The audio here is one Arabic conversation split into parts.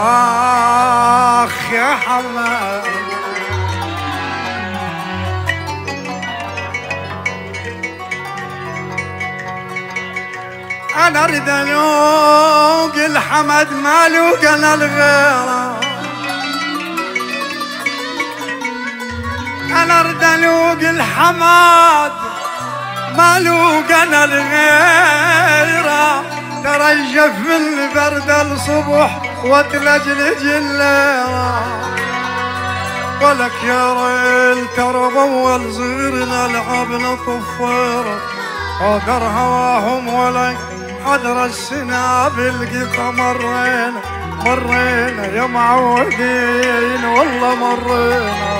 آخ يا حماد أنا أريد ألوق الحمد ما لوق أنا الغيره أنا أريد ألوق الحمد ما لوق أنا الغيره ترجف من برد الصبح وتلجلج الليله ولك يا ريل ترى بأول صغيرنا لعبنا طفيره حضر هواهم ولك حضر السنابل قيت مرينا يا معودين والله مرينا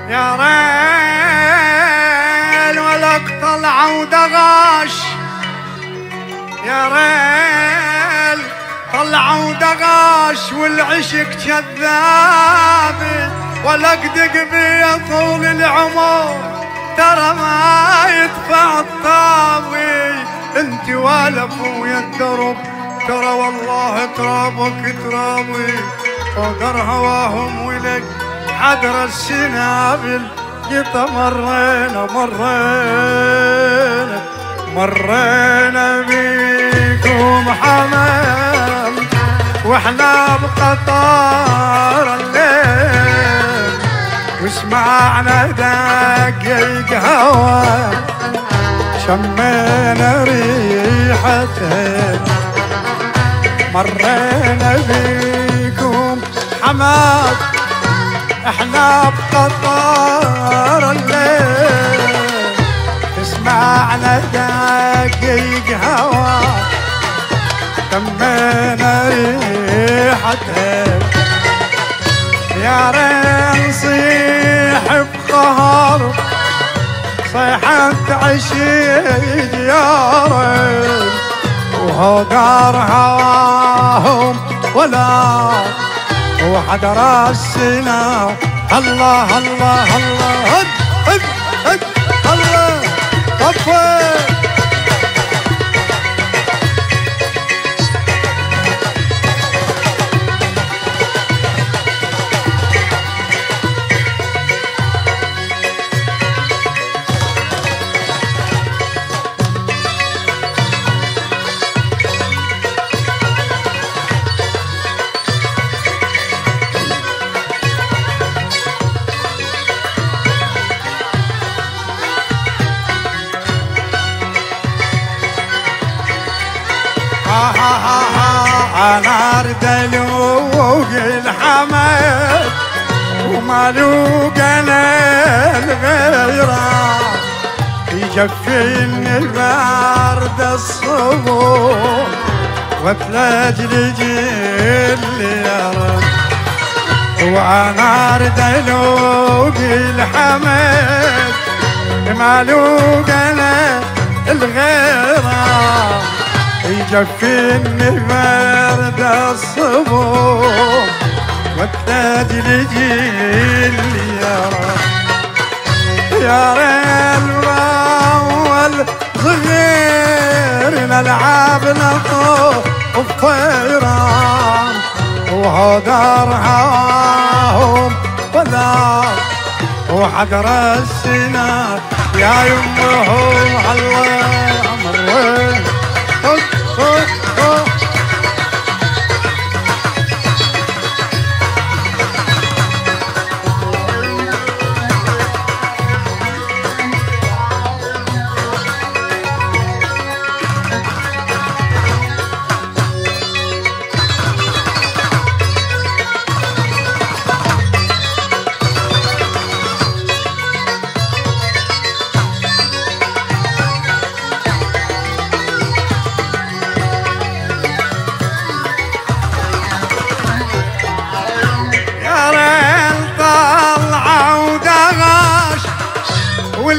يا ريل ولك طلعوا دغاش يا ريل طلعوا دغاش والعشق كذاب ولك دق بي طول العمر ترى ما يدفع الطابي انت والف ويا الدرب ترى والله ترابك ترابي وقر هواهم ولك حضر السنابل قط مرينا بيكم حمام واحنا بقطار الليل وسمعنا دقيق هوا شمينا ريحته مرينا بيكم حمام احنا بقطار الليل اسمعنا دقيق هوا تمينا ريحتها يا ريت نصيح بقهر صيحة عشيق يا ريت وهدار هواهم ولا وحضر السنا الله الله الله هد هد هد الله طفي أنا أريد ألوق الحمد وما لوق أنا الغيره يجفيني البرد الصبح وتلجلج الليل وأنا أريد ألوق الحمد ما لوق أنا الغيره يجفيني برد الصبح والتدلج الليرة يا ريل أول صغير نلعب نطوف طيران وهدر هواهم ولا وحضر السنا يا يمهم الله مرين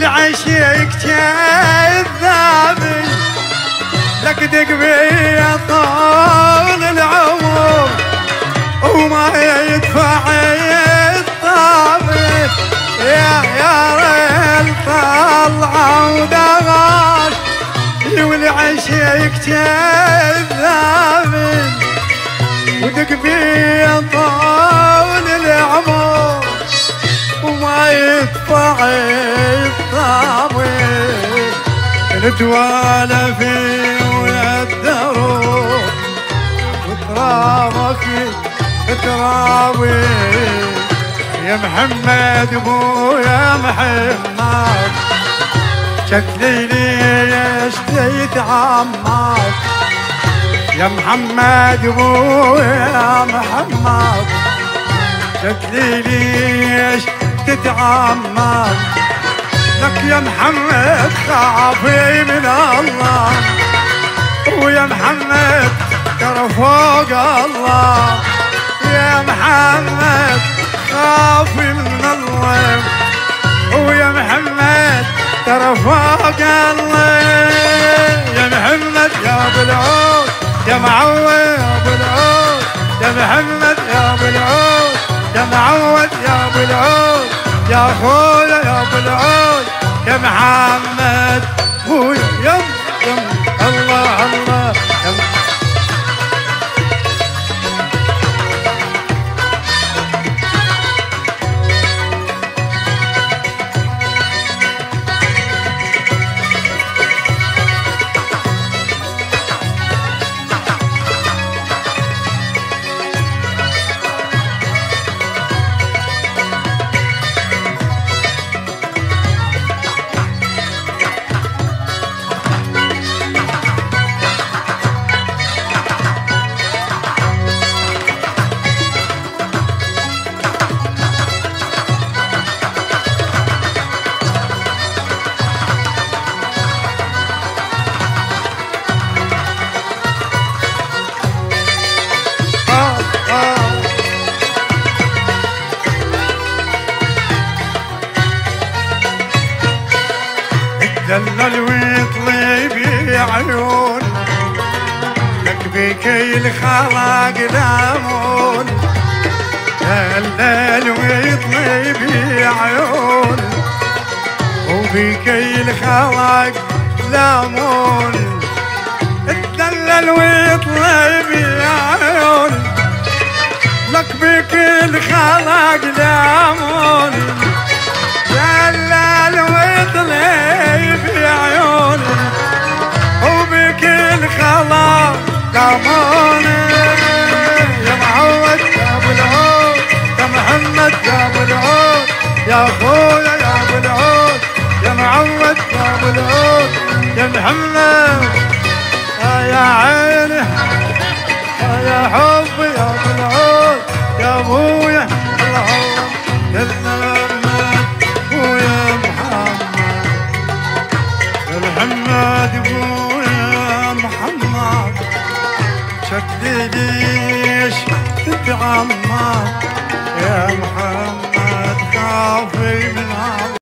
والعشيك كذابي لك دق طول العمر وما يدفع الطابي يا ريل طلع ودغاش والعشيك كذابي ودق طول العمر وما يدفع الطابي نتوالى فيه ويا الدروب وترابك ترابي يا محمد ابويا محمد شكلي ليش تتعمد يا محمد ابويا محمد شكلي ليش تتعمد لك يا محمد خافي من الله ويا محمد ترى فوق الله يا محمد خافي من الله ويا محمد ترى فوق الله يا محمد يا ابو العود يا معود يا ابو العود يا محمد يا ابو العود يا معود يا ابو العود يا اخويا يا ابو العود يا محمد خويا يم الله الله يم دلل ويطلب عيون لك بك الخلق لامون دلل ويطلب عيون وبك الخلق لامون دلل ويطلب عيون لك بك الخلق لامون دلل ويطلب عيوني وبك الخلاق قاموني يا معود يا ابو العود يا محمد يا ابو العود يا اخويا يا ابو العود يا معود يا ابو العود يا محمد يا عيني يا حبي يا ابو العود يا ابو